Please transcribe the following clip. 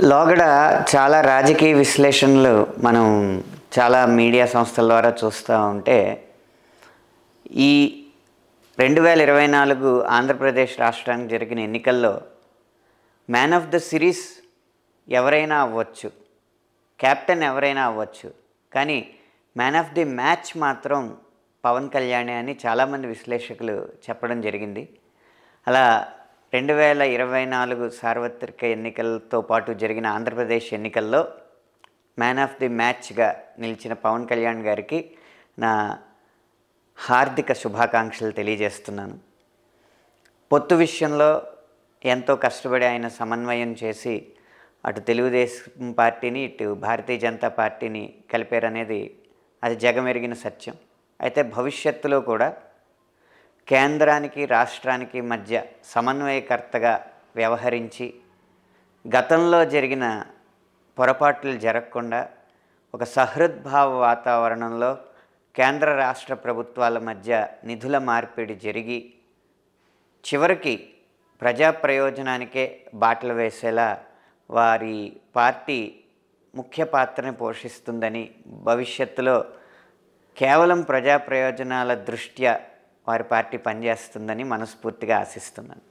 లోగడ చాలా రాజకీయ విశ్లేషణలు మనం చాలా మీడియా సంస్థల ద్వారా చూస్తూ ఉంటే ఈ 2024 ఆంధ్రప్రదేశ్ రాష్ట్రానికి జరిగిన ఎన్నికల్లో మ్యాన్ ఆఫ్ ద సిరీస్ ఎవరైనా అవ్వచ్చు, కెప్టెన్ ఎవరైనా అవ్వచ్చు, కానీ మ్యాన్ ఆఫ్ ది మ్యాచ్ మాత్రం పవన్ కళ్యాణే అని చాలామంది విశ్లేషకులు చెప్పడం జరిగింది. అలా 2024 సార్వత్రిక ఎన్నికలతో పాటు జరిగిన ఆంధ్రప్రదేశ్ ఎన్నికల్లో మ్యాన్ ఆఫ్ ది మ్యాచ్గా నిలిచిన పవన్ కళ్యాణ్ గారికి నా హార్దిక శుభాకాంక్షలు తెలియజేస్తున్నాను. పొత్తు విషయంలో ఎంతో కష్టపడి ఆయన సమన్వయం చేసి అటు తెలుగుదేశం పార్టీని ఇటు భారతీయ జనతా పార్టీని కలిపారనేది అది జగమెరిగిన సత్యం. అయితే భవిష్యత్తులో కూడా కేంద్రానికి రాష్ట్రానికి మధ్య సమన్వయకర్తగా వ్యవహరించి గతంలో జరిగిన పొరపాట్లు జరగకుండా ఒక సహృద్భావ వాతావరణంలో కేంద్ర రాష్ట్ర ప్రభుత్వాల మధ్య నిధుల మార్పిడి జరిగి చివరికి ప్రజా ప్రయోజనానికే బాటలు వేసేలా వారి పార్టీ ముఖ్య పాత్రని పోషిస్తుందని, భవిష్యత్తులో కేవలం ప్రజా ప్రయోజనాల దృష్ట్యా వారి పార్టీ పనిచేస్తుందని మనస్ఫూర్తిగా ఆశిస్తున్నాను.